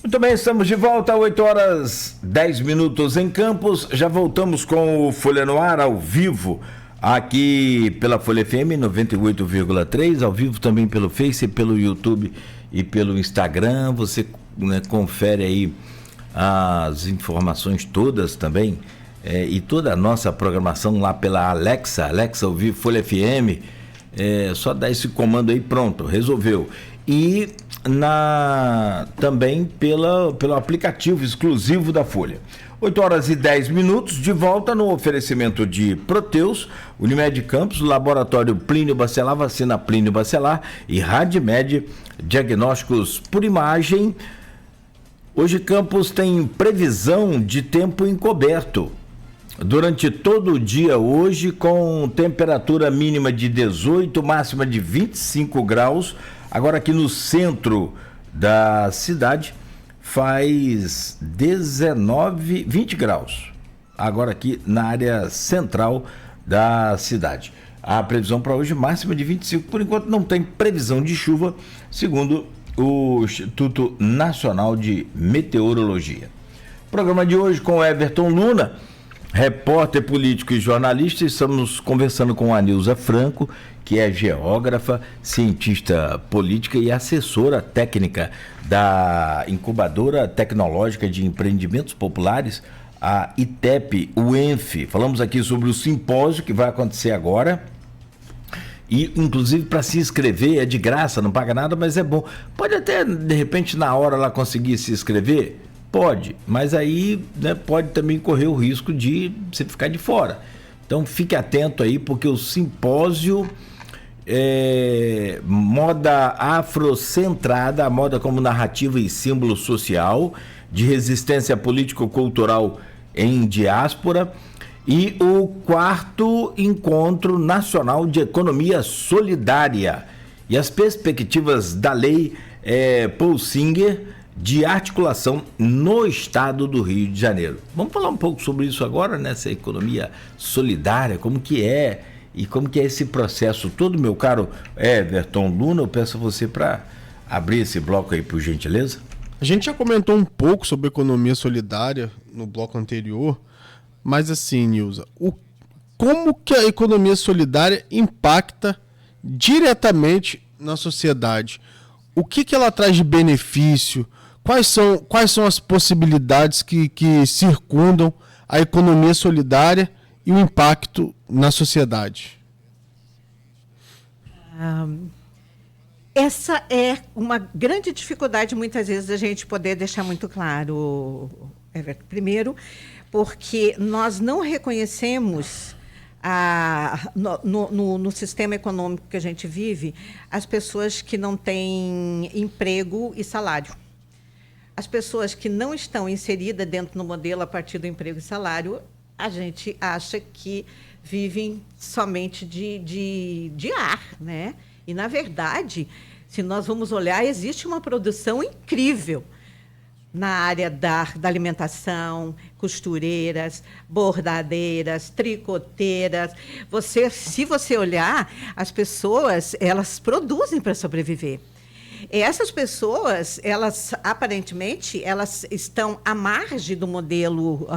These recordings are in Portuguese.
Muito bem, estamos de volta, 8 horas 10 minutos em Campos. Já voltamos com o Folha no Ar ao vivo, aqui pela Folha FM 98,3, ao vivo também pelo Face, pelo YouTube e pelo Instagram. Você, né, confere aí as informações todas também, e toda a nossa programação lá pela Alexa ouvir Folha FM. Só dar esse comando aí, pronto, resolveu. E também pelo aplicativo exclusivo da Folha. 8 horas e 10 minutos, de volta no oferecimento de Proteus, Unimed Campos, Laboratório Plínio Bacelar, Vacina Plínio Bacelar e Radmed Diagnósticos por Imagem. Hoje Campos tem previsão de tempo encoberto durante todo o dia hoje, com temperatura mínima de 18, máxima de 25 graus. Agora aqui no centro da cidade faz 20 graus. Agora aqui na área central da cidade. A previsão para hoje máxima de 25. Por enquanto não tem previsão de chuva, segundo o Instituto Nacional de Meteorologia. Programa de hoje com Everton Luna, repórter político e jornalista. Estamos conversando com a Nilza Franco, que é geógrafa, cientista política e assessora técnica da Incubadora Tecnológica de Empreendimentos Populares, a ITEP UENF. Falamos aqui sobre o simpósio que vai acontecer agora. E, inclusive, para se inscrever é de graça, não paga nada, mas é bom. Pode até, de repente, na hora lá conseguir se inscrever? Pode, mas aí, né, pode também correr o risco de você ficar de fora. Então fique atento aí, porque o simpósio moda afrocentrada, a moda como narrativa e símbolo social, de resistência político-cultural em diáspora, e o 4º Encontro Nacional de Economia Solidária e as perspectivas da lei Paul Singer de articulação no estado do Rio de Janeiro. Vamos falar um pouco sobre isso agora, nessa economia solidária, como que é e como que é esse processo todo, meu caro Everton Luna. Eu peço a você para abrir esse bloco aí, por gentileza. A gente já comentou um pouco sobre economia solidária no bloco anterior, mas assim, Nilza, como que a economia solidária impacta diretamente na sociedade? O que ela traz de benefício? Quais são as possibilidades que circundam a economia solidária e o impacto na sociedade? Essa é uma grande dificuldade, muitas vezes, a gente poder deixar muito claro, Everton. Primeiro, porque nós não reconhecemos no sistema econômico que a gente vive as pessoas que não têm emprego e salário. As pessoas que não estão inseridas dentro do modelo a partir do emprego e salário, a gente acha que vivem somente de ar, né? E, na verdade, se nós vamos olhar, existe uma produção incrível na área da alimentação, costureiras, bordadeiras, tricoteiras. Se você olhar, as pessoas, elas produzem para sobreviver. E essas pessoas, elas aparentemente, elas estão à margem do modelo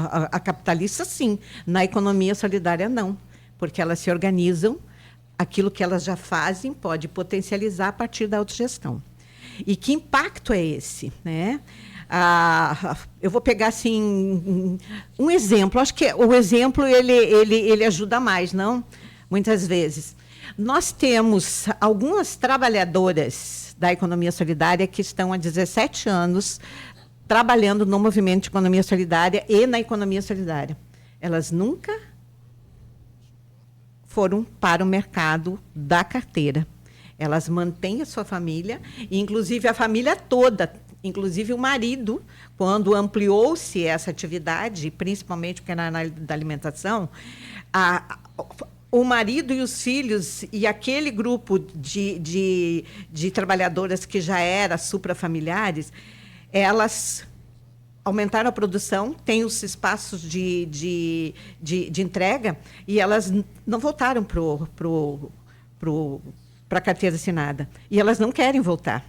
capitalista, sim. Na economia solidária, não. Porque elas se organizam, aquilo que elas já fazem pode potencializar a partir da autogestão. E que impacto é esse, né? Eu vou pegar assim um exemplo. Acho que o exemplo ele ajuda mais, não? Muitas vezes. Nós temos algumas trabalhadoras da economia solidária que estão há 17 anos trabalhando no movimento de economia solidária e na economia solidária. Elas nunca foram para o mercado da carteira. Elas mantêm a sua família, e inclusive a família toda, inclusive o marido, quando ampliou-se essa atividade, principalmente porque era na área da alimentação, o marido e os filhos e aquele grupo de trabalhadoras que já eram suprafamiliares, elas aumentaram a produção, têm os espaços de entrega, e elas não voltaram para a carteira assinada. E elas não querem voltar.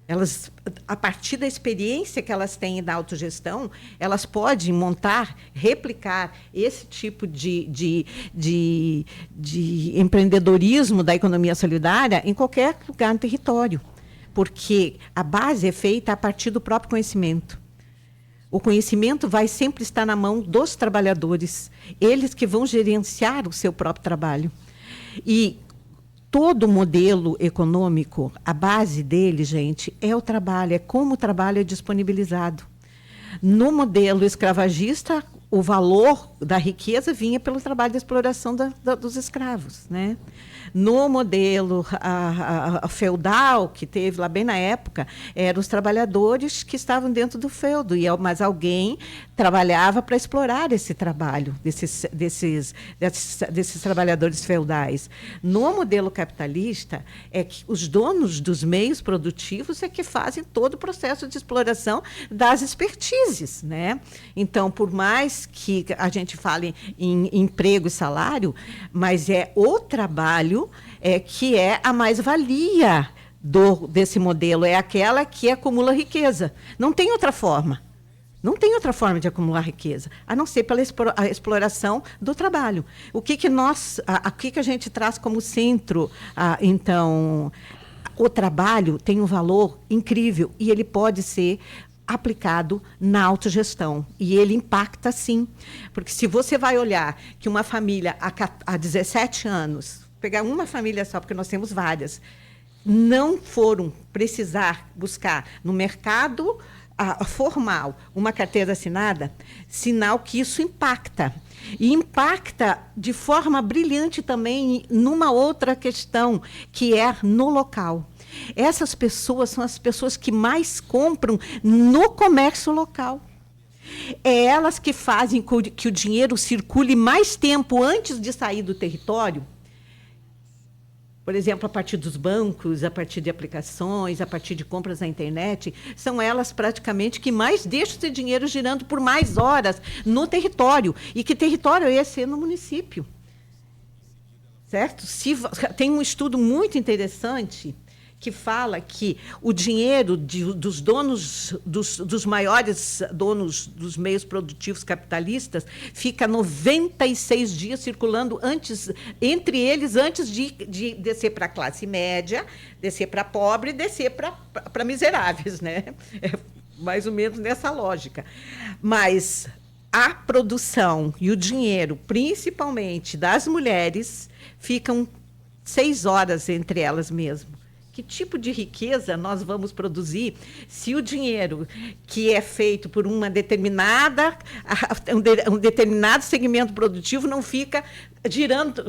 Elas, a partir da experiência que elas têm da autogestão, elas podem montar, replicar esse tipo de empreendedorismo da economia solidária em qualquer lugar no território, porque a base é feita a partir do próprio conhecimento. O conhecimento vai sempre estar na mão dos trabalhadores, eles que vão gerenciar o seu próprio trabalho. E todo modelo econômico, a base dele, gente, é o trabalho, é como o trabalho é disponibilizado. No modelo escravagista, o valor da riqueza vinha pelo trabalho de exploração dos escravos, né? No modelo feudal, que teve lá bem na época, eram os trabalhadores que estavam dentro do feudo, mas alguém trabalhava para explorar esse trabalho desses trabalhadores feudais. No modelo capitalista, é que os donos dos meios produtivos é que fazem todo o processo de exploração das expertises, né? Então, por mais que a gente fale em emprego e salário, mas é o trabalho que é a mais-valia desse modelo, é aquela que acumula riqueza. Não tem outra forma. Não tem outra forma de acumular riqueza, a não ser pela exploração do trabalho. O que a gente traz como centro, então, o trabalho tem um valor incrível e ele pode ser aplicado na autogestão. E ele impacta, sim. Porque se você vai olhar que uma família há 17 anos, pegar uma família só, porque nós temos várias, não foram precisar buscar no mercado formal uma carteira assinada, sinal que isso impacta. E impacta de forma brilhante também numa outra questão, que é no local. Essas pessoas são as pessoas que mais compram no comércio local. É elas que fazem que o dinheiro circule mais tempo antes de sair do território. Por exemplo, a partir dos bancos, a partir de aplicações, a partir de compras na internet, são elas praticamente que mais deixam esse dinheiro girando por mais horas no território. E que território é esse? É no município. Certo? Tem um estudo muito interessante que fala que o dinheiro dos donos, dos maiores donos dos meios produtivos capitalistas, fica 96 dias circulando entre eles, antes de descer para a classe média, descer para pobre, descer para miseráveis, né? É mais ou menos nessa lógica. Mas a produção e o dinheiro, principalmente das mulheres, ficam 6 horas entre elas mesmo. Que tipo de riqueza nós vamos produzir se o dinheiro que é feito por um determinado segmento produtivo não fica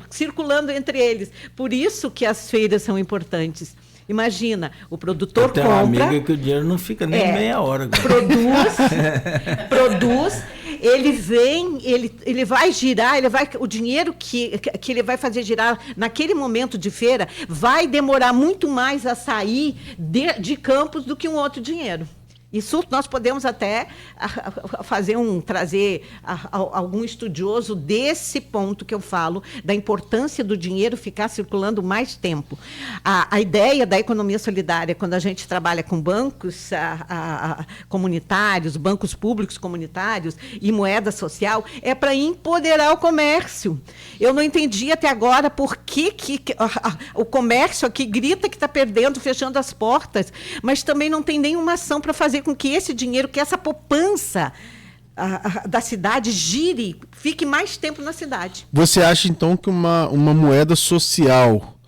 circulando entre eles? Por isso que as feiras são importantes. Imagina, o produtor compra... Tem uma amiga que o dinheiro não fica nem meia hora. Produz, ele vem, ele vai girar, o dinheiro que ele vai fazer girar naquele momento de feira vai demorar muito mais a sair de Campos do que um outro dinheiro. Isso nós podemos até trazer algum estudioso desse ponto que eu falo, da importância do dinheiro ficar circulando mais tempo. A ideia da economia solidária, quando a gente trabalha com bancos comunitários, bancos públicos comunitários e moeda social, é para empoderar o comércio. Eu não entendi até agora por que o comércio aqui grita que está perdendo, fechando as portas, mas também não tem nenhuma ação para fazer com que esse dinheiro, que essa poupança da cidade gire, fique mais tempo na cidade. Você acha, então, que uma moeda social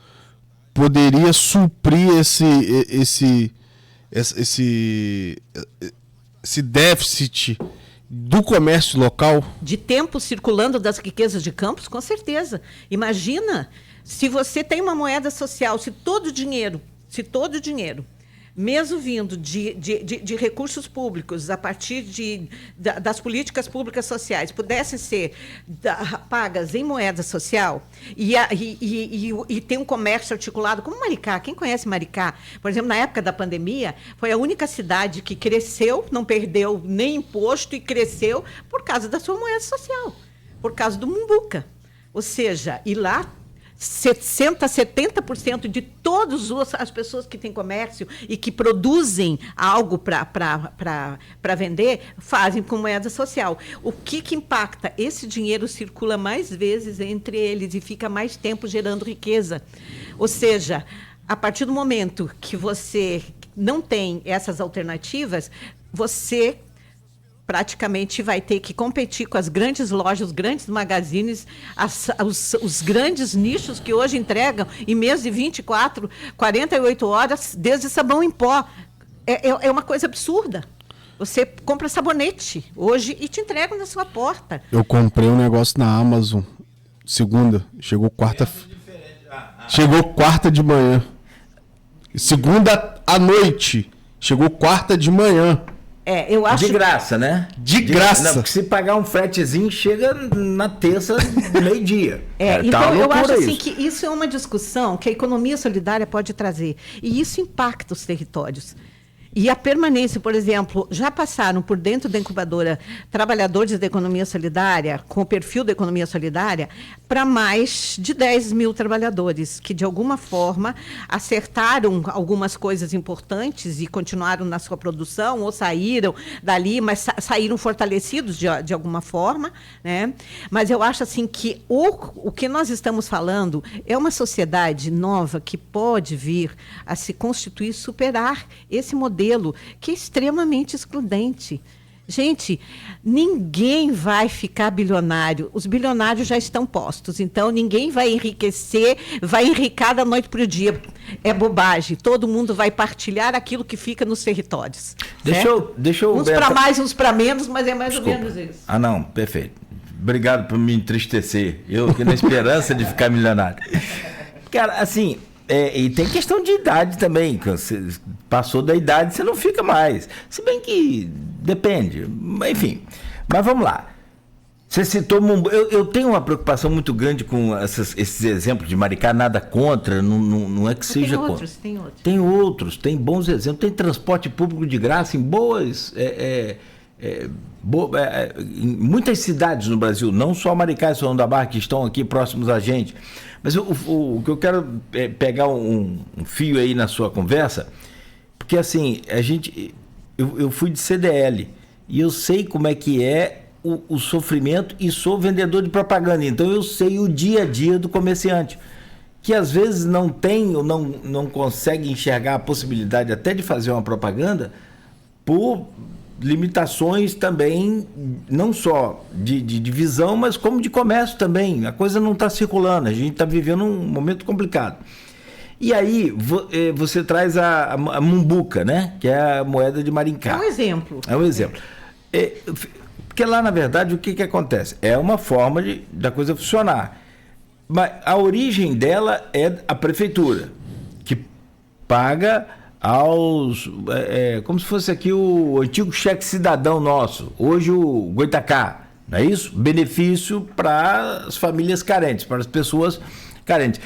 poderia suprir esse déficit do comércio local? De tempo circulando das riquezas de Campos, com certeza. Imagina, se você tem uma moeda social, se todo o dinheiro, mesmo vindo de recursos públicos, a partir das políticas públicas sociais, pudessem ser pagas em moeda social e tem um comércio articulado, como Maricá. Quem conhece Maricá? Por exemplo, na época da pandemia, foi a única cidade que cresceu, não perdeu nem imposto e cresceu por causa da sua moeda social, por causa do Mumbuca. Ou seja, e lá 60%, 70% de todas as pessoas que têm comércio e que produzem algo para vender, fazem com moeda social. O que impacta? Esse dinheiro circula mais vezes entre eles e fica mais tempo gerando riqueza. Ou seja, a partir do momento que você não tem essas alternativas, você praticamente vai ter que competir com as grandes lojas, os grandes magazines, os grandes nichos que hoje entregam em menos de 24, 48 horas, desde sabão em pó. É uma coisa absurda. Você compra sabonete hoje e te entregam na sua porta. Eu comprei um negócio na Amazon, segunda, chegou quarta de manhã. Segunda à noite, chegou quarta de manhã. Eu acho... De graça, né? De graça. Não, porque se pagar um fretezinho, chega na terça, meio-dia. Então eu acho assim que isso é uma discussão que a economia solidária pode trazer. E isso impacta os territórios. E a permanência, por exemplo, já passaram por dentro da incubadora trabalhadores da economia solidária, com o perfil da economia solidária, para mais de 10 mil trabalhadores, que de alguma forma acertaram algumas coisas importantes e continuaram na sua produção, ou saíram dali, mas saíram fortalecidos de alguma forma, né? Mas eu acho assim que o que nós estamos falando é uma sociedade nova que pode vir a se constituir, superar esse modelo que é extremamente excludente. Gente, ninguém vai ficar bilionário. Os bilionários já estão postos. Então, ninguém vai enriquecer, vai enricar da noite para o dia. É bobagem. Todo mundo vai partilhar aquilo que fica nos territórios. Deixa eu uns para mais, uns para menos, mas é mais ou menos isso. Não, perfeito. Obrigado por me entristecer. Eu aqui na esperança de ficar milionário. Cara, assim... e tem questão de idade também. Você passou da idade, você não fica mais. Se bem que depende. Enfim. Mas vamos lá. Você citou... Eu tenho uma preocupação muito grande com esses exemplos de Maricá, nada contra, não é que seja contra. Tem outros, tem bons exemplos. Tem transporte público de graça em boas... em muitas cidades no Brasil, não só Maricá e São João da Barra, que estão aqui próximos a gente. Mas o que eu quero é pegar um fio aí na sua conversa, porque assim, eu fui de CDL e eu sei como é que é o sofrimento e sou vendedor de propaganda, então eu sei o dia a dia do comerciante, que às vezes não tem ou não consegue enxergar a possibilidade até de fazer uma propaganda por limitações também, não só de visão, mas como de comércio também. A coisa não está circulando, a gente está vivendo um momento complicado. E aí você traz a Mumbuca, né? Que é a moeda de Maricá. É um exemplo. É um exemplo. Porque lá, na verdade, o que acontece? É uma forma da coisa funcionar. Mas a origem dela é a prefeitura, que paga como se fosse aqui o antigo cheque cidadão nosso, hoje o Goitacá, não é isso? Benefício para as famílias carentes, para as pessoas carentes.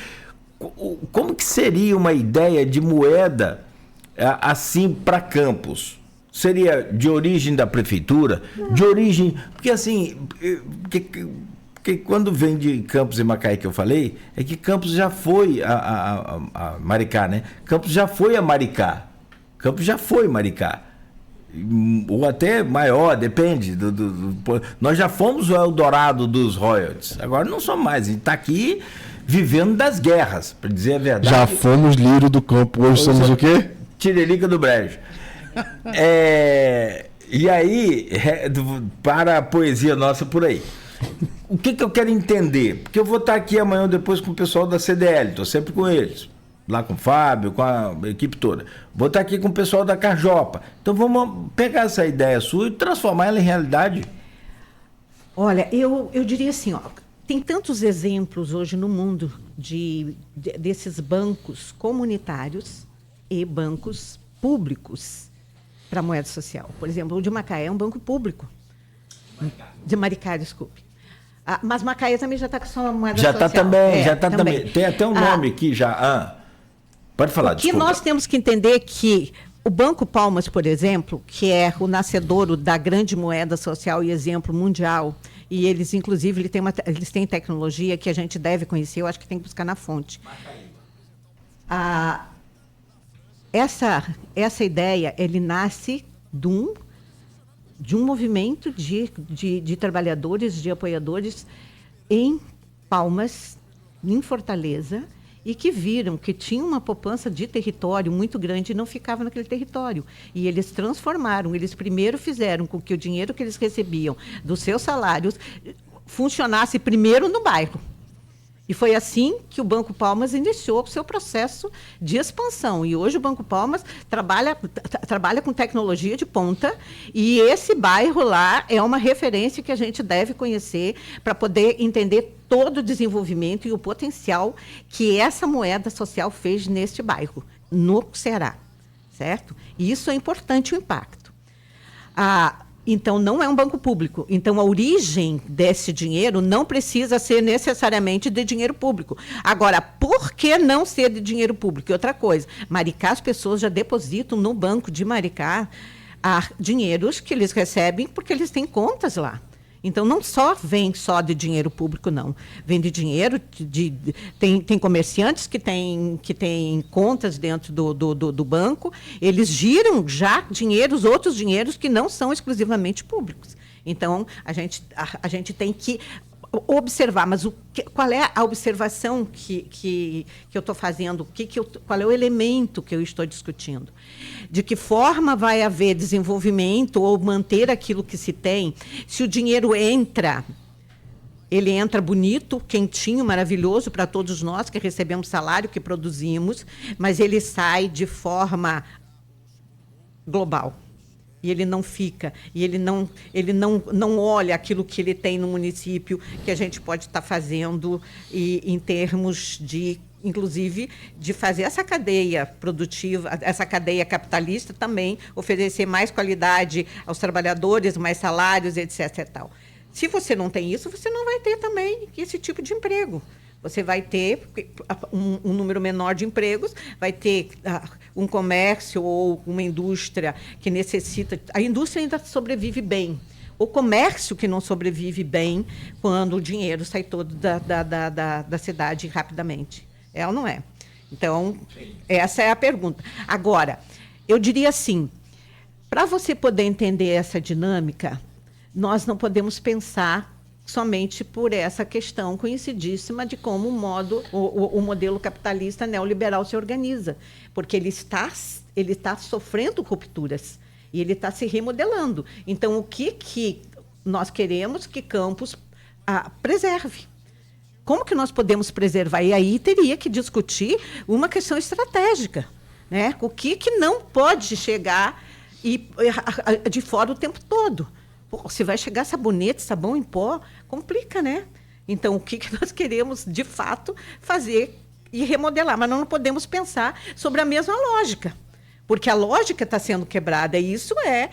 Como que seria uma ideia de moeda assim para Campos? Seria de origem da prefeitura? De origem... Porque assim... Porque quando vem de Campos e Macaé que eu falei, é que Campos já foi a Maricá, né? Campos já foi a Maricá. Campos já foi Maricá. Ou até maior, depende. Nós já fomos o Eldorado dos royalties. Agora não somos mais. A gente está aqui vivendo das guerras, para dizer a verdade. Já fomos lírio do campo. Hoje somos o quê? Tiririca do Brejo. E aí, para a poesia nossa por aí. O que eu quero entender? Porque eu vou estar aqui amanhã ou depois com o pessoal da CDL, estou sempre com eles, lá com o Fábio, com a equipe toda. Vou estar aqui com o pessoal da Carjopa. Então vamos pegar essa ideia sua e transformar ela em realidade. Olha, eu diria assim, tem tantos exemplos hoje no mundo desses bancos comunitários e bancos públicos para moeda social. Por exemplo, o de Macaé é um banco público. De Maricá, desculpe. Mas Macaé também já está com sua moeda social. Já está também. Tem até um nome aqui já. Pode falar, desculpa. O que nós temos que entender é que O Banco Palmas, por exemplo, que é o nascedouro da grande moeda social e exemplo mundial, e eles, inclusive, eles têm tecnologia que a gente deve conhecer, eu acho que tem que buscar na fonte. Essa ideia, ele nasce de um movimento de trabalhadores, de apoiadores em Palmas, em Fortaleza, e que viram que tinha uma poupança de território muito grande e não ficava naquele território. E eles transformaram, eles primeiro fizeram com que o dinheiro que eles recebiam dos seus salários funcionasse primeiro no bairro. E foi assim que o Banco Palmas iniciou o seu processo de expansão. E hoje o Banco Palmas trabalha com tecnologia de ponta, e esse bairro lá é uma referência que a gente deve conhecer para poder entender todo o desenvolvimento e o potencial que essa moeda social fez neste bairro, no Ceará, certo? E isso é importante, o impacto. Então, não é um banco público. Então, a origem desse dinheiro não precisa ser necessariamente de dinheiro público. Agora, por que não ser de dinheiro público? E outra coisa, Maricá, as pessoas já depositam no banco de Maricá dinheiros que eles recebem porque eles têm contas lá. Então, não vem só de dinheiro público, não. Vem de dinheiro, tem comerciantes que têm contas dentro do banco, eles giram já outros dinheiros que não são exclusivamente públicos. Então, a gente tem que observar, mas qual é a observação que eu estou fazendo? Qual é o elemento que eu estou discutindo? De que forma vai haver desenvolvimento ou manter aquilo que se tem se o dinheiro ele entra bonito, quentinho, maravilhoso para todos nós que recebemos salário, que produzimos, mas ele sai de forma global. E ele não fica, e ele não olha aquilo que ele tem no município, que a gente pode estar fazendo em termos inclusive, de fazer essa cadeia produtiva, essa cadeia capitalista também, oferecer mais qualidade aos trabalhadores, mais salários, etc. E tal. Se você não tem isso, você não vai ter também esse tipo de emprego. Você vai ter um número menor de empregos, vai ter um comércio ou uma indústria que necessita... A indústria ainda sobrevive bem. O comércio que não sobrevive bem quando o dinheiro sai todo da cidade rapidamente. É ou não é? Então, essa é a pergunta. Agora, eu diria assim, para você poder entender essa dinâmica, nós não podemos pensar somente por essa questão conhecidíssima de como o modelo capitalista neoliberal se organiza, porque ele está sofrendo rupturas e ele está se remodelando. Então, o que nós queremos que Campos preserve? Como que nós podemos preservar? E aí teria que discutir uma questão estratégica, né? O que não pode chegar de fora o tempo todo. Se vai chegar sabonete, sabão em pó, complica, né? Então, o que nós queremos, de fato, fazer e remodelar? Mas não podemos pensar sobre a mesma lógica, porque a lógica está sendo quebrada, e isso é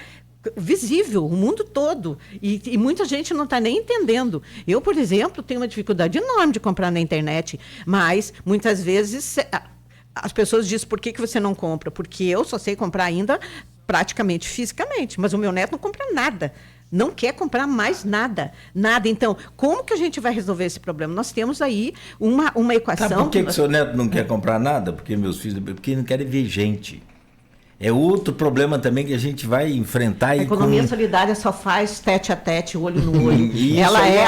visível, o mundo todo, e muita gente não está nem entendendo. Eu, por exemplo, tenho uma dificuldade enorme de comprar na internet, mas, muitas vezes, as pessoas dizem, por que você não compra? Porque eu só sei comprar ainda praticamente fisicamente, mas o meu neto não compra nada. Não quer comprar mais nada. Então, como que a gente vai resolver esse problema? Nós temos aí uma equação... Sabe por que o seu neto não quer comprar nada? Porque não querem ver gente. É outro problema também que a gente vai enfrentar. A economia solidária só faz tete a tete, olho no olho. Ela é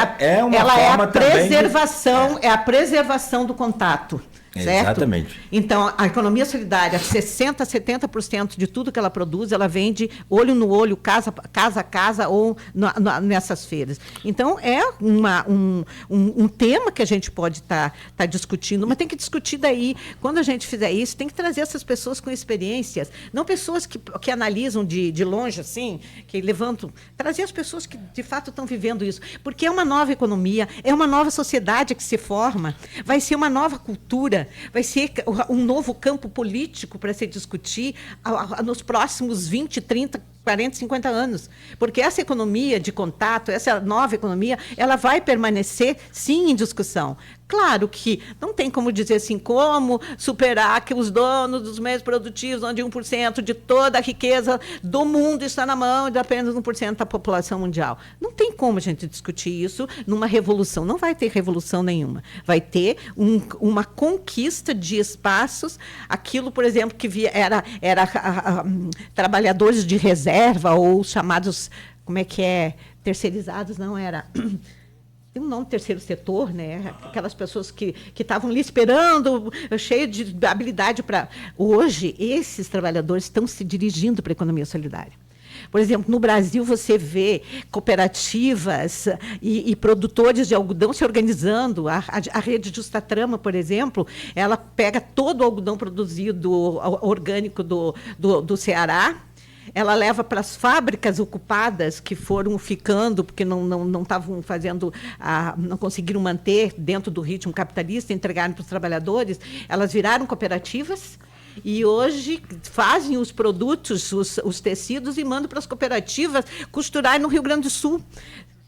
a preservação, é a preservação do contato. Certo? Exatamente. Então, a economia solidária, 60%, 70% de tudo que ela produz, ela vende olho no olho, casa a casa ou nessas feiras. Então, é um tema que a gente pode estar discutindo, mas tem que discutir daí. Quando a gente fizer isso, tem que trazer essas pessoas com experiências, não pessoas que analisam de longe, assim, que levantam, trazer as pessoas que, de fato, estão vivendo isso. Porque é uma nova economia, é uma nova sociedade que se forma, vai ser uma nova cultura, vai ser um novo campo político para se discutir nos próximos 20, 30, 40, 50 anos. Porque essa economia de contato, essa nova economia, ela vai permanecer, sim, em discussão. Claro que não tem como dizer assim, como superar que os donos dos meios produtivos, onde 1% de toda a riqueza do mundo está na mão de apenas 1% da população mundial. Não tem como a gente discutir isso numa revolução. Não vai ter revolução nenhuma. Vai ter uma conquista de espaços. Aquilo, por exemplo, que era trabalhadores de reserva ou chamados, como é que é, terceirizados, não era... Tem um nome, terceiro setor, né? Aquelas pessoas que estavam ali esperando, cheio de habilidade para... Hoje, esses trabalhadores estão se dirigindo para a economia solidária. Por exemplo, no Brasil, você vê cooperativas e produtores de algodão se organizando. A rede Justa Trama, por exemplo, ela pega todo o algodão produzido orgânico do Ceará, ela leva para as fábricas ocupadas que foram ficando, porque não estavam fazendo, não conseguiram manter dentro do ritmo capitalista, entregaram para os trabalhadores, elas viraram cooperativas e hoje fazem os produtos, os tecidos e mandam para as cooperativas costurarem no Rio Grande do Sul.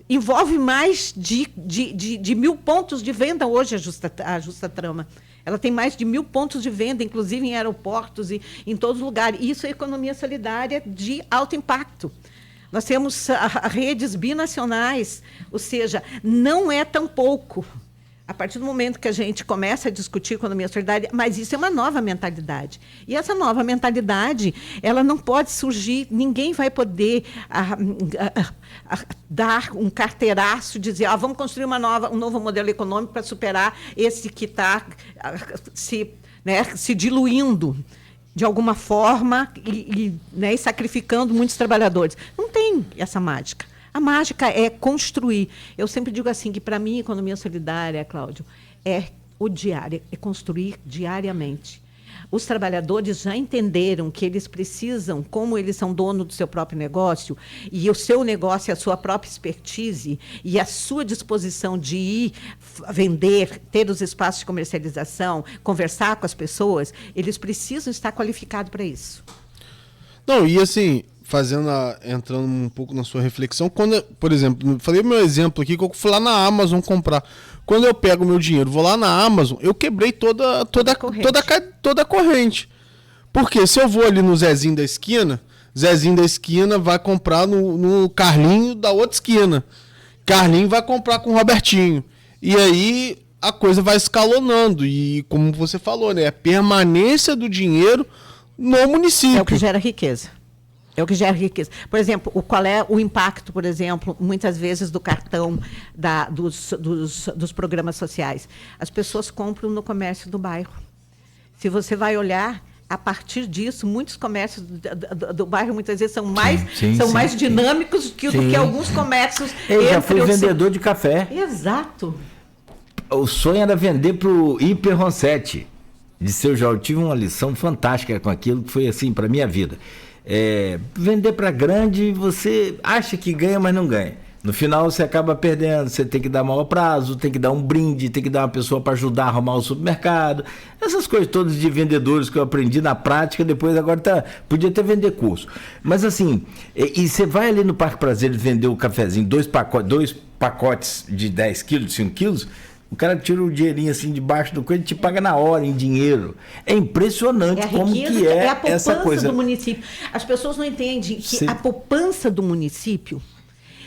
Envolve mais de 1.000 pontos de venda hoje a Justa Trama. Ela tem mais de 1.000 pontos de venda, inclusive em aeroportos e em todos os lugares. Isso é economia solidária de alto impacto. Nós temos redes binacionais, ou seja, não é tão pouco. A partir do momento que a gente começa a discutir economia solidária, mas isso é uma nova mentalidade. E essa nova mentalidade, ela não pode surgir, ninguém vai poder dar um carteiraço, dizer, vamos construir um novo modelo econômico para superar esse que está se diluindo de alguma forma e sacrificando muitos trabalhadores. Não tem essa mágica. A mágica é construir. Eu sempre digo assim, que para mim, economia solidária, Cláudio, é o diário, é construir diariamente. Os trabalhadores já entenderam que eles precisam, como eles são donos do seu próprio negócio, e o seu negócio é a sua própria expertise, e a sua disposição de ir vender, ter os espaços de comercialização, conversar com as pessoas, eles precisam estar qualificados para isso. Não, e assim... entrando um pouco na sua reflexão, quando, por exemplo, falei meu exemplo aqui, que eu fui lá na Amazon comprar. Quando eu pego meu dinheiro, vou lá na Amazon, eu quebrei toda a corrente. Porque se eu vou ali no Zezinho da esquina vai comprar no Carlinho da outra esquina. Carlinho vai comprar com o Robertinho. E aí a coisa vai escalonando. E como você falou, né? A permanência do dinheiro no município. É o que gera riqueza. É o que gera riqueza. Por exemplo, qual é o impacto, por exemplo, muitas vezes do cartão dos programas sociais? As pessoas compram no comércio do bairro. Se você vai olhar, a partir disso, muitos comércios do bairro, muitas vezes, são mais dinâmicos do que alguns comércios. Eu já fui vendedor de café. Exato. O sonho era vender para o Hiper Ronsetti. De seu já eu tive uma lição fantástica com aquilo, que foi assim para a minha vida. Vender para grande, você acha que ganha, mas não ganha. No final você acaba perdendo, você tem que dar maior prazo, tem que dar um brinde, tem que dar uma pessoa para ajudar a arrumar o supermercado. Essas coisas todas de vendedores que eu aprendi na prática, depois agora podia até vender curso. Mas assim, e você vai ali no Parque Prazeres vender o cafezinho, dois pacotes de 10 quilos, de 5 quilos, o cara tira o dinheirinho assim debaixo do coelho e te paga na hora em dinheiro. É impressionante como que é a poupança essa coisa do município. As pessoas não entendem que a poupança do município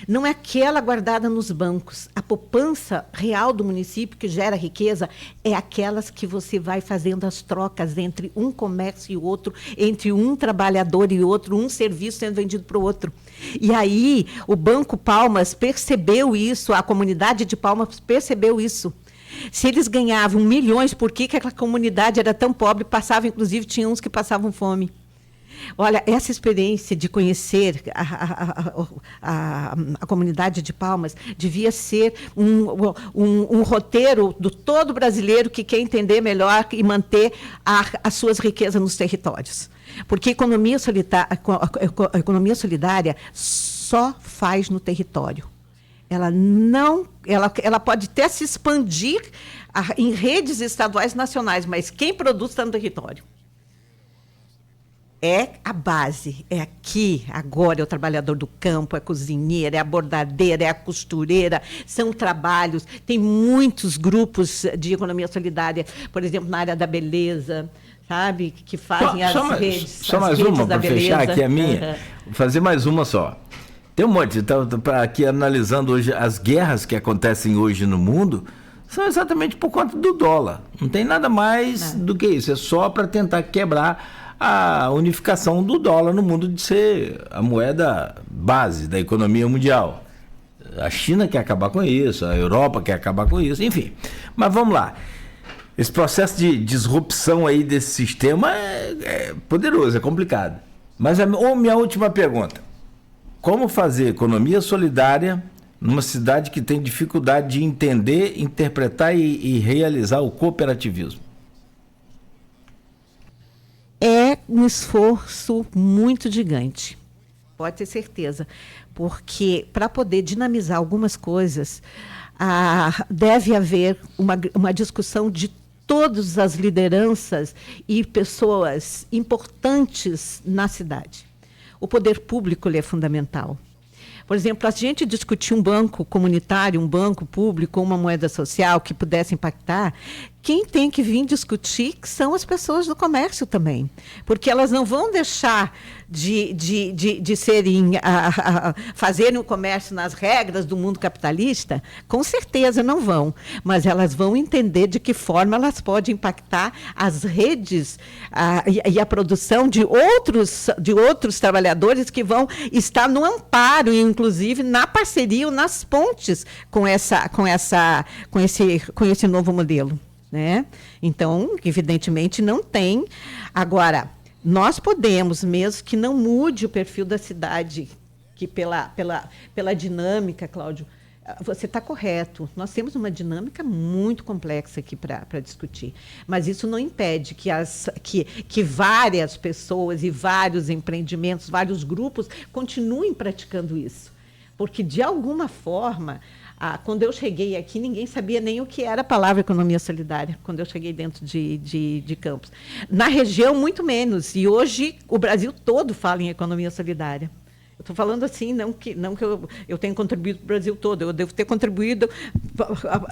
não é aquela guardada nos bancos. A poupança real do município que gera riqueza é aquelas que você vai fazendo as trocas entre um comércio e outro, entre um trabalhador e outro, um serviço sendo vendido para o outro. E aí o Banco Palmas percebeu isso, a comunidade de Palmas percebeu isso. Se eles ganhavam milhões, por que aquela comunidade era tão pobre? Tinha uns que passavam fome. Olha, essa experiência de conhecer a comunidade de Palmas devia ser um roteiro do todo brasileiro que quer entender melhor e manter as suas riquezas nos territórios. Porque a economia solidária só faz no território. Ela pode até se expandir em redes estaduais nacionais, mas quem produz está no território. é a base, é aqui, agora é o trabalhador do campo, é a cozinheira, é a bordadeira, é a costureira, são trabalhos, tem muitos grupos de economia solidária, por exemplo, na área da beleza, sabe, que fazem as redes. Só mais uma para fechar aqui a minha, vou fazer mais uma só. Tem um monte, então, aqui analisando hoje as guerras que acontecem hoje no mundo, são exatamente por conta do dólar, não tem nada mais do que isso, é só para tentar quebrar a unificação do dólar no mundo de ser a moeda base da economia mundial. A China quer acabar com isso, a Europa quer acabar com isso, enfim. Mas vamos lá. Esse processo de disrupção aí desse sistema é poderoso, é complicado. Mas minha última pergunta. Como fazer economia solidária numa cidade que tem dificuldade de entender, interpretar e realizar o cooperativismo? É um esforço muito gigante, pode ter certeza, porque para poder dinamizar algumas coisas, deve haver uma discussão de todas as lideranças e pessoas importantes na cidade. O poder público ele é fundamental. Por exemplo, a gente discutir um banco comunitário, um banco público, uma moeda social que pudesse impactar, quem tem que vir discutir são as pessoas do comércio também, porque elas não vão deixar de serem, fazerem o comércio nas regras do mundo capitalista, com certeza não vão, mas elas vão entender de que forma elas podem impactar as redes e a produção de outros trabalhadores que vão estar no amparo, inclusive na parceria ou nas pontes com esse novo modelo. Né? Então, evidentemente, não tem. Agora, nós podemos, mesmo que não mude o perfil da cidade, que pela dinâmica, Cláudio, você está correto. Nós temos uma dinâmica muito complexa aqui para discutir. Mas isso não impede que várias pessoas e vários empreendimentos, vários grupos continuem praticando isso. Porque, de alguma forma, quando eu cheguei aqui, ninguém sabia nem o que era a palavra economia solidária, quando eu cheguei dentro de Campos. Na região, muito menos. E hoje, o Brasil todo fala em economia solidária. Eu estou falando assim, não que eu tenha contribuído para o Brasil todo, eu devo ter contribuído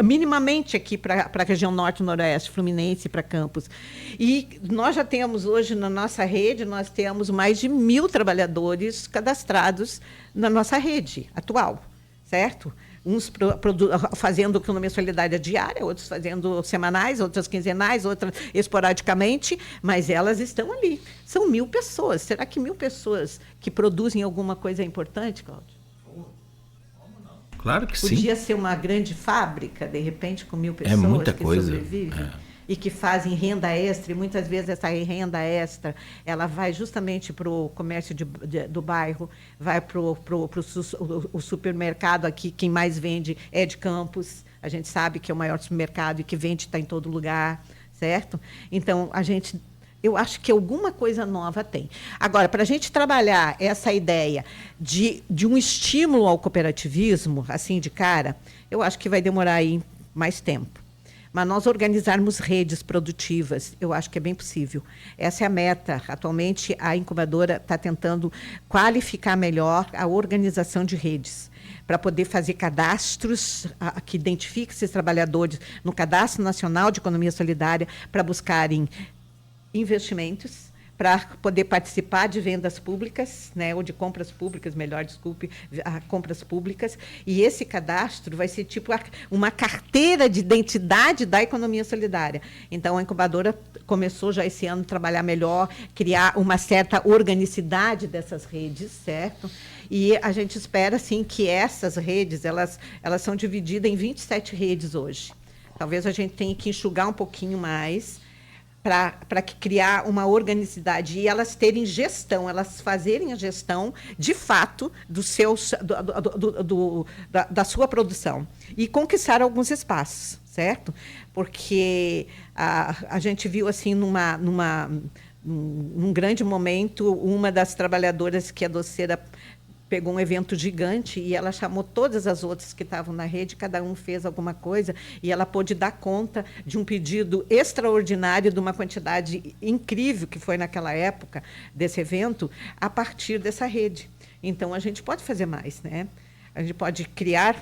minimamente aqui para a região norte, noroeste, Fluminense, para Campos. E nós já temos hoje na nossa rede, nós temos mais de 1.000 trabalhadores cadastrados na nossa rede atual, certo? Uns fazendo economia solidária diária, outros fazendo semanais, outras quinzenais, outras esporadicamente, mas elas estão ali. São 1.000 pessoas. Será que 1.000 pessoas que produzem alguma coisa é importante, Cláudio? Claro que sim. Podia ser uma grande fábrica, de repente, com 1.000 pessoas muita que coisa. sobrevivem. E que fazem renda extra, e muitas vezes essa renda extra ela vai justamente para o comércio do bairro, vai para o supermercado aqui, quem mais vende é de Campos, a gente sabe que é o maior supermercado e que vende está em todo lugar, certo? Então, eu acho que alguma coisa nova tem. Agora, para a gente trabalhar essa ideia de um estímulo ao cooperativismo, assim de cara, eu acho que vai demorar aí mais tempo. Mas nós organizarmos redes produtivas, eu acho que é bem possível. Essa é a meta. Atualmente, a incubadora está tentando qualificar melhor a organização de redes, para poder fazer cadastros que identifiquem esses trabalhadores no Cadastro Nacional de Economia Solidária, para buscarem investimentos, para poder participar de vendas públicas, né, ou de compras públicas, compras públicas. E esse cadastro vai ser tipo uma carteira de identidade da economia solidária. Então, a incubadora começou já esse ano a trabalhar melhor, criar uma certa organicidade dessas redes, certo? E a gente espera, sim, que essas redes, elas são divididas em 27 redes hoje. Talvez a gente tenha que enxugar um pouquinho mais, para criar uma organicidade e elas terem gestão, elas fazerem a gestão, de fato, da sua produção e conquistar alguns espaços, certo? Porque a gente viu, assim, num grande momento, uma das trabalhadoras que é doceira pegou um evento gigante e ela chamou todas as outras que estavam na rede, cada um fez alguma coisa e ela pôde dar conta de um pedido extraordinário de uma quantidade incrível que foi naquela época desse evento, a partir dessa rede. Então, a gente pode fazer mais, né? A gente pode criar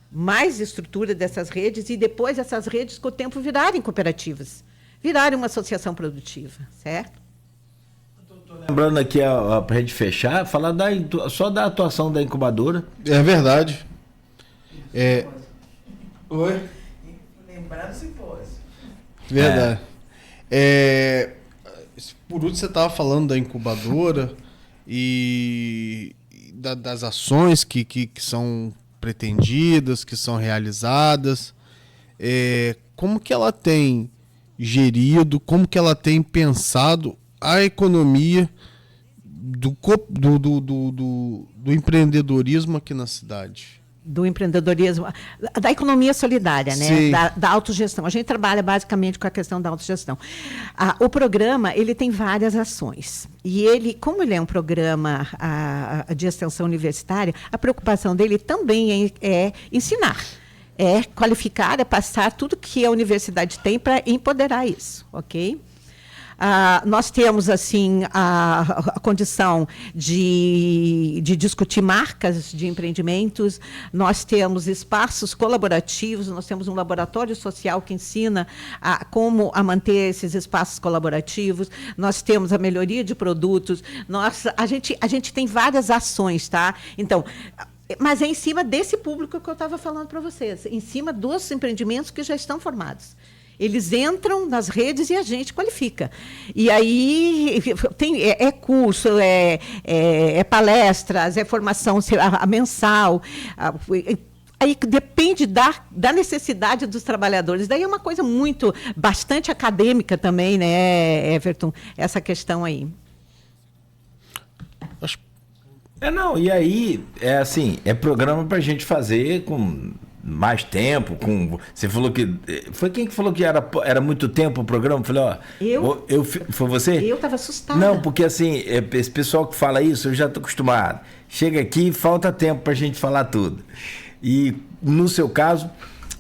mais estrutura dessas redes e depois essas redes, com o tempo, virarem cooperativas, virarem uma associação produtiva, certo? Lembrando aqui, para a gente fechar, falar só da atuação da incubadora. É verdade. Oi? Lembrando se fosse. Verdade. Por último, você estava falando da incubadora e das ações que são pretendidas, que são realizadas. Como que ela tem gerido, como que ela tem pensado a economia do empreendedorismo aqui na cidade? Do empreendedorismo, da economia solidária, né? Da autogestão. A gente trabalha basicamente com a questão da autogestão. O programa, ele tem várias ações. E ele, como ele é um programa de extensão universitária, a preocupação dele também é ensinar, é qualificar, é passar tudo que a universidade tem para empoderar isso, ok? Nós temos, assim, a condição de discutir marcas de empreendimentos, nós temos espaços colaborativos, nós temos um laboratório social que ensina como manter esses espaços colaborativos, nós temos a melhoria de produtos, a gente tem várias ações, tá? Então, mas é em cima desse público que eu estava falando para vocês, em cima dos empreendimentos que já estão formados. Eles entram nas redes e a gente qualifica. E aí tem curso, palestras, formação mensal. Aí depende da necessidade dos trabalhadores. Daí é uma coisa bastante acadêmica também, né, Everton? Essa questão aí. E aí, é programa para a gente fazer com mais tempo, você falou que... Foi quem que falou que era muito tempo o programa? Eu falei, foi você? Eu estava assustada. Não, porque assim, esse pessoal que fala isso, eu já estou acostumado. Chega aqui, falta tempo para a gente falar tudo. E, no seu caso,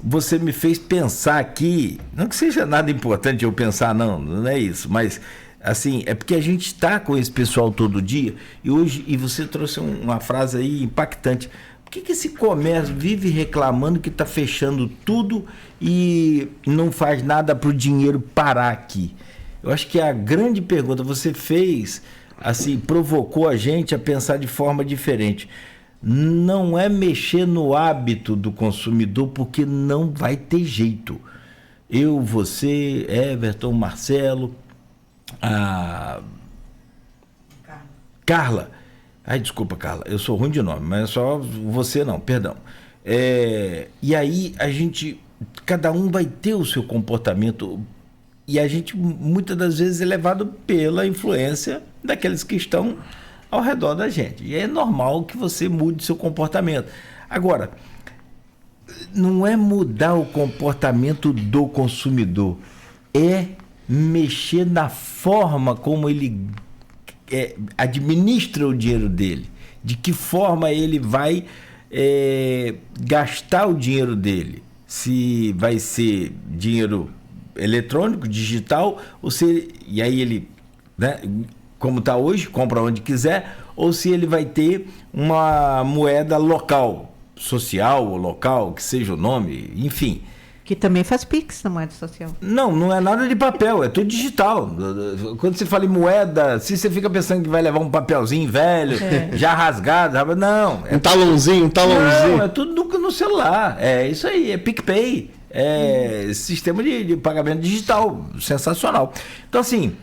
você me fez pensar aqui, não que seja nada importante eu pensar, não é isso, mas... Assim, é porque a gente está com esse pessoal todo dia e você trouxe uma frase aí impactante. Por que esse comércio vive reclamando que está fechando tudo e não faz nada para o dinheiro parar aqui? Eu acho que a grande pergunta você fez, assim, provocou a gente a pensar de forma diferente. Não é mexer no hábito do consumidor, porque não vai ter jeito. Eu, você, Everton, Marcelo... Carla. Ai, desculpa, Carla, eu sou ruim de nome, mas é só você não, perdão. E aí cada um vai ter o seu comportamento e a gente muitas das vezes é levado pela influência daqueles que estão ao redor da gente. E é normal que você mude seu comportamento. Agora, não é mudar o comportamento do consumidor, é mexer na forma como ele administra o dinheiro dele, de que forma ele vai gastar o dinheiro dele, se vai ser dinheiro eletrônico, digital, e aí ele, né, como está hoje, compra onde quiser, ou se ele vai ter uma moeda local, social ou local, que seja o nome, enfim. Que também faz Pix na moeda social. Não é nada de papel, é tudo digital. Quando você fala em moeda, se você fica pensando que vai levar um papelzinho velho, já rasgado, não. Um talãozinho. Não, é tudo no celular. É isso aí, é PicPay. É sistema de pagamento digital, sensacional. Então, assim,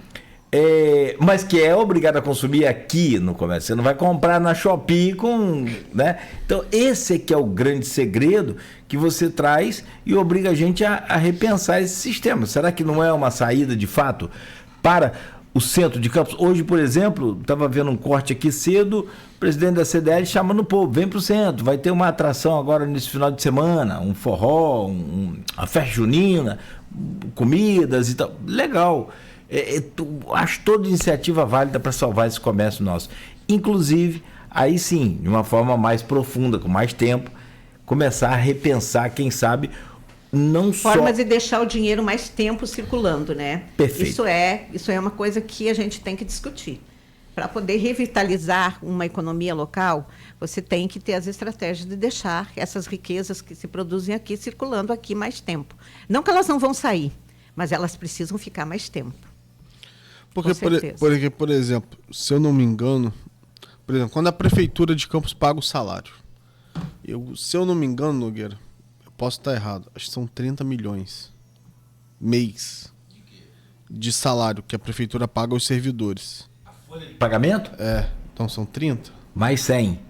mas que é obrigado a consumir aqui no comércio. Você não vai comprar na Shopee né? Então, esse é que é o grande segredo que você traz e obriga a gente a repensar esse sistema. Será que não é uma saída, de fato, para o centro de Campos? Hoje, por exemplo, estava vendo um corte aqui cedo, o presidente da CDL chamando o povo, vem para o centro, vai ter uma atração agora nesse final de semana, um forró, uma festa junina, comidas e tal. Legal. Acho toda iniciativa válida para salvar esse comércio nosso. Inclusive aí sim, de uma forma mais profunda, com mais tempo, começar a repensar, quem sabe, não Formas só... de deixar o dinheiro mais tempo circulando, né? Perfeito. Isso é uma coisa que a gente tem que discutir. Para poder revitalizar uma economia local, você tem que ter as estratégias de deixar essas riquezas que se produzem aqui circulando aqui mais tempo. Não que elas não vão sair, mas elas precisam ficar mais tempo. Porque, por exemplo, se eu não me engano, por exemplo, quando a prefeitura de Campos paga o salário, se eu não me engano, Nogueira, eu posso estar errado, acho que são 30 milhões mês de salário que a prefeitura paga aos servidores. Pagamento? Então são 30? Mais 100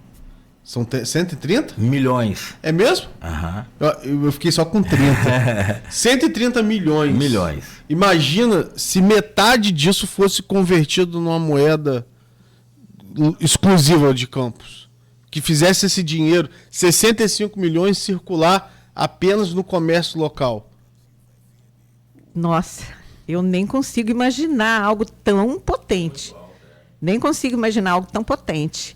São 130? milhões. É mesmo? Aham. Eu fiquei só com 30. 130 milhões. Milhões. Imagina se metade disso fosse convertido numa moeda exclusiva de Campos. Que fizesse esse dinheiro, 65 milhões, circular apenas no comércio local. Nossa, eu nem consigo imaginar algo tão potente. Nem consigo imaginar algo tão potente.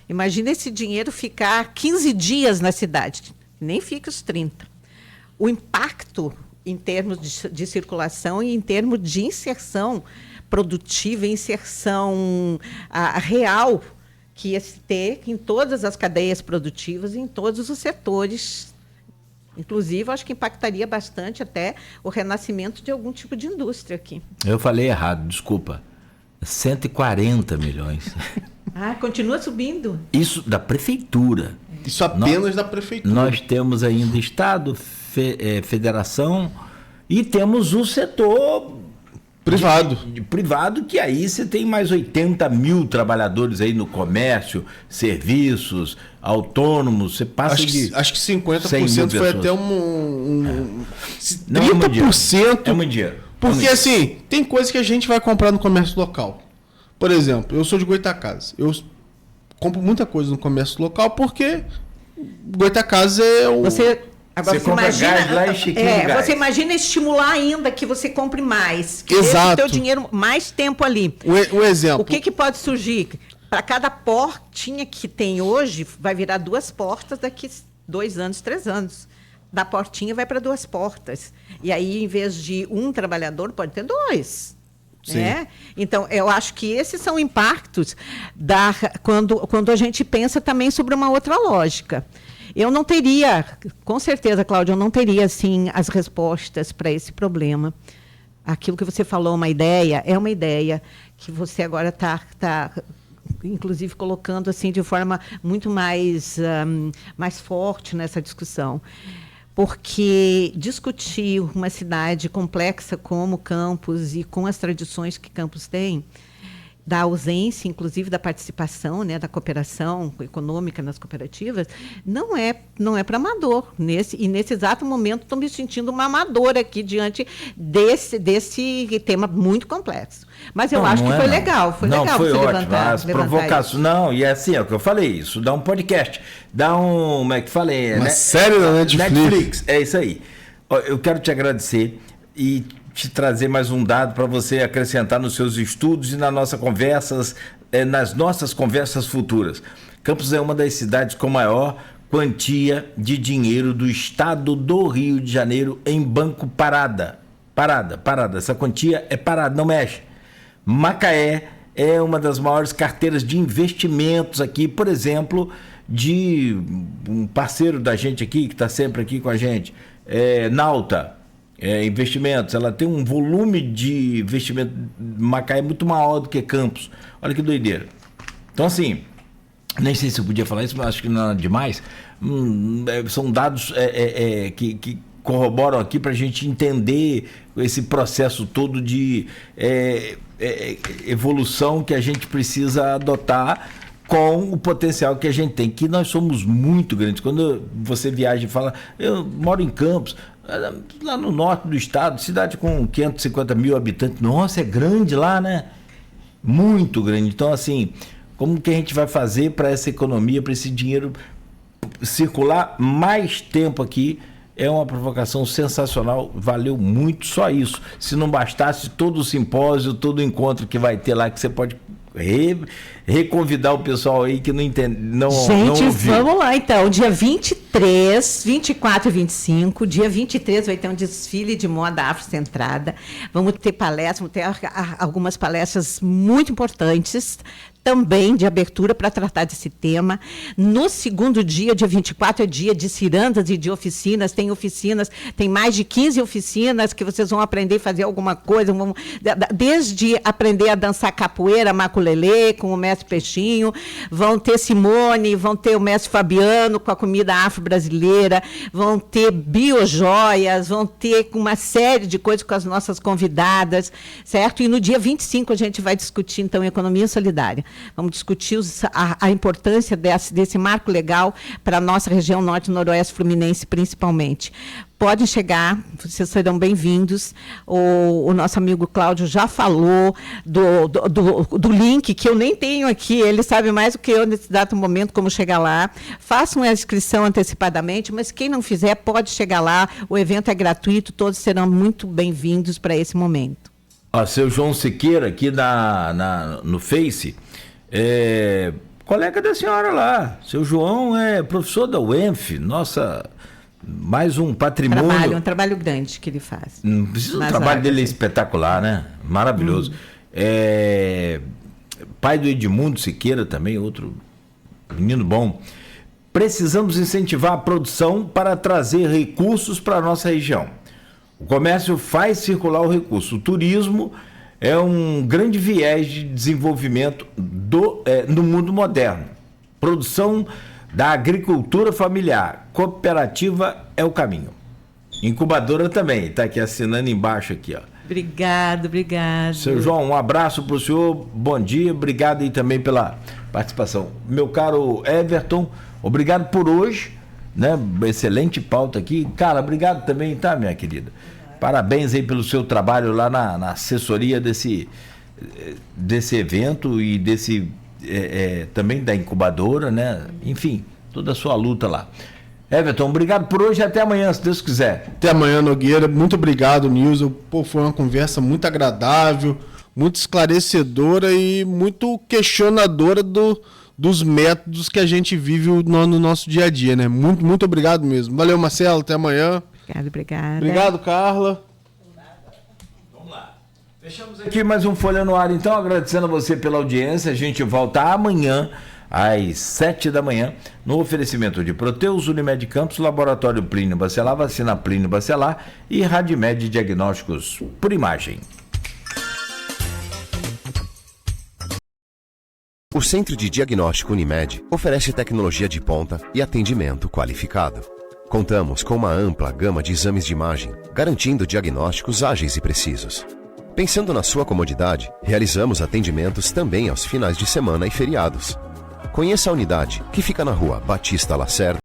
Imagina esse dinheiro ficar 15 dias na cidade, nem fica os 30. O impacto em termos de circulação e em termos de inserção produtiva, inserção real, que ia se ter em todas as cadeias produtivas, em todos os setores. Inclusive, acho que impactaria bastante até o renascimento de algum tipo de indústria aqui. Eu falei errado, desculpa. 140 milhões. Continua subindo. Isso da prefeitura. Isso apenas da prefeitura. Nós temos ainda Estado, federação e temos o setor privado, que aí você tem mais 80 mil trabalhadores aí no comércio, serviços, autônomos. Você passa acho que 50% foi até 30%. É muito dinheiro. Porque assim, tem coisa que a gente vai comprar no comércio local. Por exemplo, eu sou de Goitacazes. Eu compro muita coisa no comércio local porque Goitacazes é o... Agora você imagina, gás lá e chiquinho gás. Você imagina estimular ainda que você compre mais, que deixe o teu dinheiro mais tempo ali. O exemplo. O que pode surgir? Para cada portinha que tem hoje, vai virar 2 portas daqui 2 anos, 3 anos. Da portinha vai para 2 portas. E aí, em vez de um trabalhador, pode ter 2. Né? Então, eu acho que esses são impactos quando a gente pensa também sobre uma outra lógica. Eu não teria, com certeza, Cláudia, eu não teria assim, as respostas para esse problema. Aquilo que você falou, é uma ideia que você agora está inclusive, colocando assim, de forma muito mais forte nessa discussão. Porque discutir uma cidade complexa como Campos e com as tradições que Campos tem, da ausência, inclusive, da participação, né, da cooperação econômica nas cooperativas, não é para amador. Nesse exato momento, estou me sentindo uma amadora aqui diante desse tema muito complexo. Mas eu acho que foi legal. Foi legal foi você ótimo. levantar Provocações. isso. Não, e é assim, é o que eu falei, isso dá um podcast, dá um, como é que falei? Uma série da Netflix. É isso aí. Eu quero te agradecer e te trazer mais um dado para você acrescentar nos seus estudos e nas nossas conversas futuras. Campos é uma das cidades com maior quantia de dinheiro do estado do Rio de Janeiro em banco parada. Essa quantia é parada, não mexe. Macaé é uma das maiores carteiras de investimentos aqui, por exemplo, de um parceiro da gente aqui, que está sempre aqui com a gente, Nauta. Investimentos, ela tem um volume de investimento Macaé muito maior do que Campos. Olha que doideira. Então, assim, nem sei se eu podia falar isso, mas acho que não é demais. São dados que corroboram aqui para a gente entender esse processo todo de evolução que a gente precisa adotar com o potencial que a gente tem, que nós somos muito grandes. Quando você viaja e fala, eu moro em Campos, lá no norte do estado, cidade com 550 mil habitantes, nossa, é grande lá, né? Muito grande. Então, assim, como que a gente vai fazer para essa economia, para esse dinheiro circular mais tempo aqui? É uma provocação sensacional, valeu muito só isso. Se não bastasse todo o simpósio, todo o encontro que vai ter lá, que você pode reconvidar o pessoal aí que não entende, não Gente, ouviu. vamos lá então. Dia 23, 24 e 25. Dia 23 vai ter um desfile de moda afrocentrada. Vamos ter palestras, vamos ter algumas palestras muito importantes também de abertura para tratar desse tema. No segundo dia 24, é dia de cirandas e de oficinas. Tem mais de 15 oficinas que vocês vão aprender a fazer alguma coisa, desde aprender a dançar capoeira, maculelê, com o mestre Peixinho, vão ter Simone, vão ter o mestre Fabiano com a comida afro-brasileira, vão ter biojoias, vão ter uma série de coisas com as nossas convidadas, certo? E no dia 25 a gente vai discutir, então, economia solidária. Vamos discutir a importância desse marco legal para a nossa região norte e noroeste fluminense, principalmente. Podem chegar, vocês serão bem-vindos. O nosso amigo Cláudio já falou do link, que eu nem tenho aqui, ele sabe mais do que eu nesse dado momento como chegar lá. Façam a inscrição antecipadamente, mas quem não fizer pode chegar lá, o evento é gratuito, todos serão muito bem-vindos para esse momento. Ó, seu João Siqueira, aqui no Face, colega da senhora lá, seu João é professor da UENF, nossa... Mais um patrimônio. Um trabalho grande que ele faz. O trabalho dele é espetacular, né? Maravilhoso. Pai do Edmundo Siqueira também, outro menino bom. Precisamos incentivar a produção para trazer recursos para a nossa região. O comércio faz circular o recurso. O turismo é um grande viés de desenvolvimento no mundo moderno. Produção da agricultura familiar, cooperativa é o caminho. Incubadora também, está aqui assinando embaixo aqui, ó. Obrigado. Seu João, um abraço para o senhor, bom dia, obrigado aí também pela participação. Meu caro Everton, obrigado por hoje, né? Excelente pauta aqui. Cara, obrigado também, tá, minha querida? Parabéns aí pelo seu trabalho lá na assessoria desse evento e também da incubadora, né? Enfim, toda a sua luta lá. Everton, obrigado por hoje e até amanhã, se Deus quiser. Até amanhã, Nogueira. Muito obrigado, Nilson. Pô, foi uma conversa muito agradável, muito esclarecedora e muito questionadora dos métodos que a gente vive no nosso dia a dia, né? Muito, muito obrigado mesmo. Valeu, Marcelo. Até amanhã. Obrigado. Obrigado, Carla. Fechamos aqui mais um Folha no Ar, então, agradecendo a você pela audiência. A gente volta amanhã, às 7 da manhã, no oferecimento de Proteus, Unimed Campos, Laboratório Plínio Bacelar, Vacina Plínio Bacelar e Radimed Diagnósticos por Imagem. O Centro de Diagnóstico Unimed oferece tecnologia de ponta e atendimento qualificado. Contamos com uma ampla gama de exames de imagem, garantindo diagnósticos ágeis e precisos. Pensando na sua comodidade, realizamos atendimentos também aos finais de semana e feriados. Conheça a unidade, que fica na rua Batista Lacerda,